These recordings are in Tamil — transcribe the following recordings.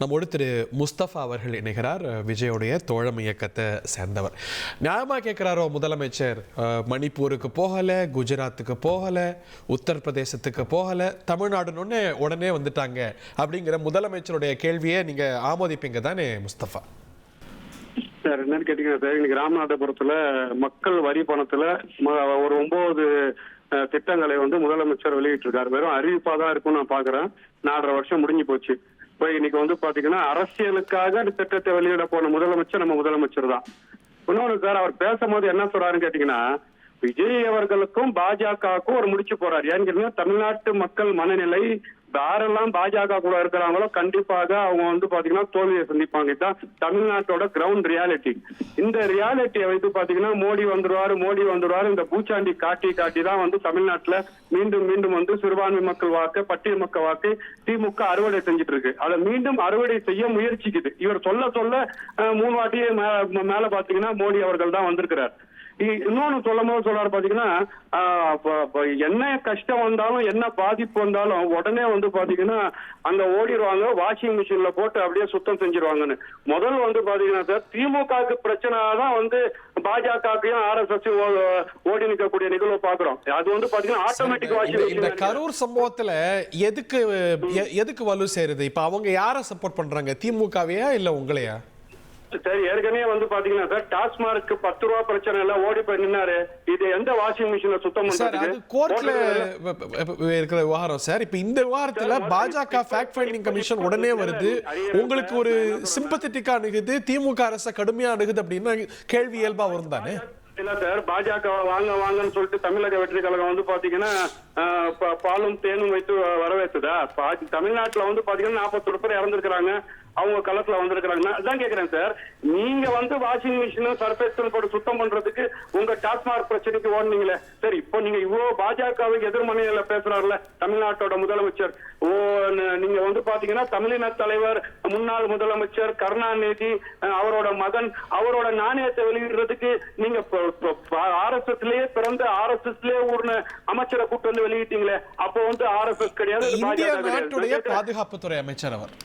நம்மோடு திரு முஸ்தபா அவர்கள் இணைகிறார். விஜயோடைய தோழமை இயக்கத்தை சேர்ந்தவர். நியாயமாக கேட்குறாரோ முதலமைச்சர் மணிப்பூருக்கு போகலை, குஜராத்துக்கு போகலை, உத்தரப்பிரதேசத்துக்கு போகலை, தமிழ்நாடுன்னு உடனே வந்துட்டாங்க அப்படிங்கிற முதலமைச்சருடைய கேள்வியை நீங்கள் ஆமோதிப்பீங்க தானே முஸ்தபா? சார் என்னன்னு கேட்டீங்கன்னா சார், இன்னைக்கு ராமநாதபுரத்துல மக்கள் வரி பணத்துல ஒரு 9 திட்டங்களை முதலமைச்சர் வெளியிட்டிருக்காரு. வெறும் அறிவிப்பா தான் இருக்கும்னு நான் பாக்குறேன். 4.5 வருஷம் முடிஞ்சு போச்சு. இப்ப இன்னைக்கு பாத்தீங்கன்னா அரசியலுக்காக அந்த திட்டத்தை வெளியிட போன முதலமைச்சர் நம்ம முதலமைச்சர் தான். இன்னொன்னு சார், அவர் பேசும்போது என்ன சொல்றாருன்னு கேட்டீங்கன்னா, விஜய் அவர்களுக்கும் பாஜகவுக்கும் ஒரு முடிச்சு போறாரு. ஏன்னு கேட்டீங்கன்னா, தமிழ்நாட்டு மக்கள் மனநிலை யாரெல்லாம் பாஜக கூட இருக்கிறாங்களோ கண்டிப்பாக அவங்க பாத்தீங்கன்னா தோல்வியை சந்திப்பாங்க. இதுதான் தமிழ்நாட்டோட கிரவுண்ட் ரியாலிட்டி. இந்த ரியாலிட்டியை வைத்து பாத்தீங்கன்னா மோடி வந்துருவாரு இந்த பூச்சாண்டி காட்டி தான் தமிழ்நாட்டுல மீண்டும் சிறுபான்மை மக்கள் வாக்கு, பட்டியல் மக்கள் வாக்கு திமுக அறுவடை செஞ்சுட்டு இருக்கு. அதை மீண்டும் அறுவடை செய்ய முயற்சிக்குது. இவர் சொல்ல 3 வாட்டி மேல பாத்தீங்கன்னா மோடி அவர்கள் தான் வந்திருக்கிறார். இன்னொன்னு சொல்றாரு பாத்தீங்கன்னா, என்ன கஷ்டம் வந்தாலும் என்ன பாதிப்பு வந்தாலும் உடனே பாத்தீங்கன்னா அங்க ஓடிடுவாங்க, வாஷிங் மிஷின்ல போட்டு அப்படியே சுத்தம் செஞ்சிருவாங்கன்னு. முதல் பாத்தீங்கன்னா சார், திமுகவுக்கு பிரச்சனை தான் பாஜகவையும் RSS ஓடி நிற்கக்கூடிய நிகழ்வு பாக்குறோம். அது பாத்தீங்கன்னா ஆட்டோமேட்டிக் வாஷிங் மிஷின். இந்த கரூர் சம்பவத்துல எதுக்கு வலு சேருது? இப்ப அவங்க யார சப்போர்ட் பண்றாங்க, திமுகவையா இல்ல உங்களையா? சரி, ஏற்கனவே பாத்தீங்கன்னா சார், டாஸ்மார்க்கு 10 ரூபா பிரச்சனை எல்லாம் ஓடி போய் நின்னாரு. இது எந்த வாஷிங் மிஷினை சுத்தம் பண்றதுக்கு? கோர்ட்ல இருக்கிற விவகாரம் சார். இப்ப இந்த விவகாரத்துல பாஜக ஃபேக்ட் ஃபைண்டிங் கமிஷன் உடனே வருது, உங்களுக்கு ஒரு சிம்பத்தட்டிக்கா அணுகுது, திமுக அரச கடுமையா அணுகுது அப்படின்னா கேள்வி இயல்பா வரும் தானே? இல்ல சார், பாஜக வாங்கன்னு சொல்லிட்டு தமிழக வெற்றி கழகம் பாத்தீங்கன்னா பாலும் தேனும் வைத்து வரவேற்றுதா? தமிழ்நாட்டுல பாத்தீங்கன்னா 41 பேர் இறந்துருக்காங்க. அவங்க களத்துல வந்திருக்கிறாங்க. அதான் கேக்குறேன் சார், நீங்க வாஷிங் மிஷின் சர்ஃபேஸ் போட்டு சுத்தம் பண்றதுக்கு உங்க டாஸ்மார்க் பிரச்சனைக்கு ஓடுனீங்களே. சரி, இப்போ நீங்க இவ்வளவு பாஜகவுக்கு எதிர்மனையில பேசுறாருல தமிழ்நாட்டோட முதலமைச்சர். நீங்க பாத்தீங்கன்னா தமிழின தலைவர், முன்னாள் முதலமைச்சர் கருணாநிதி அவரோட மகன் அவரோட நாணயத்தை வெளியிடுறதுக்கு நீங்க RSSலயே பிறந்த RSSலயே ஊர்ன அமைச்சரை கூட்டு வெளியிட்டீங்களே. அப்போ RSS கிடையாது, பாஜக பாதுகாப்புத்துறை அமைச்சர் அவர்.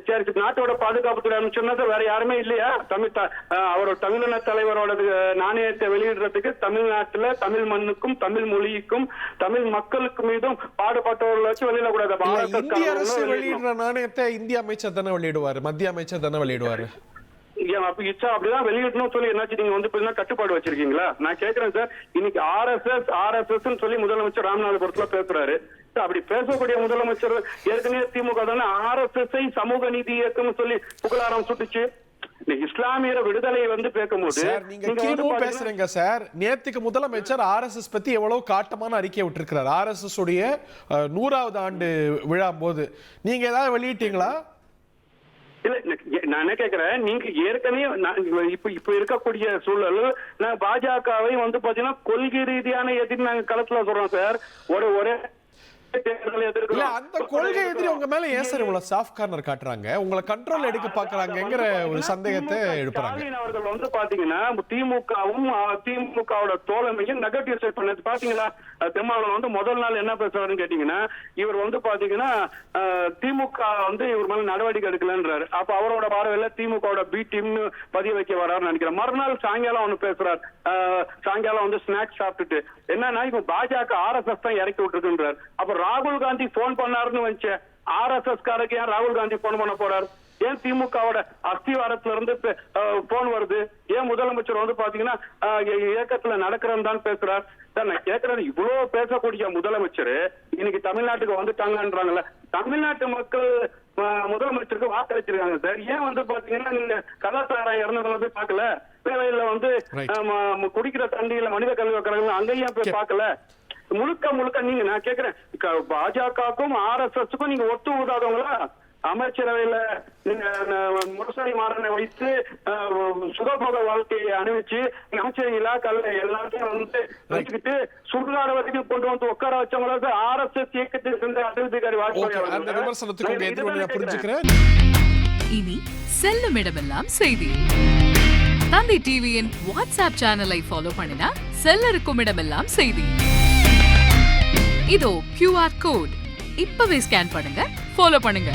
சரி, நாட்டோட பாதுகாப்புத்துறை அமைச்சர் வேற யாருமே இல்லையா? அவரோட தமிழின தலைவரோட நாணயத்தை வெளியிடுறதுக்கு தமிழ்நாட்டுல தமிழ் மண்ணுக்கும் தமிழ் மொழிக்கும் தமிழ் மக்களுக்கு மீதும் பாடுபட்டவர்களை வச்சு வெளியிட கூடாது. இந்திய அரசு வெளியிடுற நாணயத்தை இந்திய அமைச்சர் தானே வெளியிடுவாரு, மத்திய அமைச்சர் தானே வெளியிடுவாரு. அப்படிதான் வெளியிடணும் சொல்லி என்னாச்சு, நீங்க கட்டுப்பாடு வச்சிருக்கீங்களா? நான் கேக்குறேன் சார், இன்னைக்கு RSS சொல்லி முதலமைச்சர் ராமநாதபுரத்துல பேசுறாரு. அப்படி பேசக்கூடிய முதலமைச்சர் ஏற்கனவே திமுக தானே RSS சமூக நீதி இயக்கம் சொல்லி புகழாரம் சுட்டுச்சு. இஸ்லாமியர விடுதலை பேசும்போது நீங்க பேசுறீங்க சார். நேத்துக்கு முதலமைச்சர் RSS பத்தி எவ்வளவு காட்டமான அறிக்கை விட்டுருக்கிறார். RSS உடைய 100வது ஆண்டு விழா போது நீங்க ஏதாவது வெளியிட்டீங்களா? இல்ல, நான் என்ன கேக்குறேன், நீங்க ஏற்கனவே இப்ப இருக்கக்கூடிய சூழல் பாஜகவை பாத்தீங்கன்னா கொள்கை ரீதியான எதிர்ப்பு நாங்க களத்துல சொல்றோம் சார். ஒரே அந்த கொள்கை எதிரி உங்க மேல ஏன் சார் இவ்வளவு சாஃப்ட் கார்னர் காட்டுறாங்க, உங்களை கண்ட்ரோல் எடுக்க பாக்குறாங்கங்கிற ஒரு சந்தேகத்தை எழுப்புறாங்க. அவர்கள் பாத்தீங்கன்னா திமுகவும் திமுகவோட தோழமையும் நெகட்டிவ் சைட் பண்ணது பாத்தீங்களா? தெம்மாவளவன் முதல் நாள் என்ன பேசுறாருன்னு கேட்டீங்கன்னா, இவர் பாத்தீங்கன்னா திமுக இவர் மேல நடவடிக்கை எடுக்கலன்றாரு. அப்ப அவரோட பார்வையில திமுகவோட பி டீம்னு பதிய வைக்க வராருன்னு நினைக்கிறேன். மறுநாள் சாயங்காலம் பேசுறாரு. சாயங்காலம் ஸ்நாக்ஸ் சாப்பிட்டுட்டு என்னன்னா, இப்ப பாஜக RSS தான் இறக்கி விட்டுருக்குன்றார். அப்ப ராகுல் காந்தி போன் பண்ணாருன்னு வச்சு RSS காரருக்கு ஏன் ராகுல் காந்தி போன் பண்ண போறாரு? ஏன் திமுகவோட அஸ்திவாரத்துல இருந்து போன் வருது? ஏன் முதலமைச்சர் பாத்தீங்கன்னா இயக்கத்துல நடக்கிறன்னு தான் பேசுறாரு. நான் கேட்கறது, இவ்வளவு பேசக்கூடிய முதலமைச்சர் இன்னைக்கு தமிழ்நாட்டுக்கு வந்துட்டாங்கன்றாங்கல்ல. தமிழ்நாட்டு மக்கள் முதலமைச்சருக்கு வாக்களிச்சிருக்காங்க சார். ஏன் பாத்தீங்கன்னா நீங்க கலாச்சாரம் இறந்ததுல போய் பாக்கல? பேரையில குடிக்கிற தண்டியில மனித கல்வி கழகம் அங்கேயும் போய் பாக்கல? முழுக்க நீங்க, நான் கேக்குறேன், பாஜகவுக்கும் RSSக்கும் நீங்க ஒத்து ஊதாதவங்களா? அமைச்சரவையில நீங்க முரசொலி மாறனை வைத்து சுகபோக வாழ்க்கையை அணிவிச்சு அமைச்சர் இலாக்கல்ல எல்லாத்தையும் வச்சுக்கிட்டு சுடுகாடு வரைக்கும் கொண்டு உட்கார வச்சவங்களுக்கு RSS இயக்கத்தை சேர்ந்த அடல் பிகாரி வாஜ்பாய். இனி செல்லும் இடமெல்லாம் செய்தி. தந்தை டிவியின் வாட்ஸ்அப் சேனலை ஃபாலோ பண்ணினா செல்ல இருக்கும் இடமெல்லாம் செய்தி. இதோ QR கோட் இப்பவே ஸ்கேன் பண்ணுங்க, ஃபாலோ பண்ணுங்க.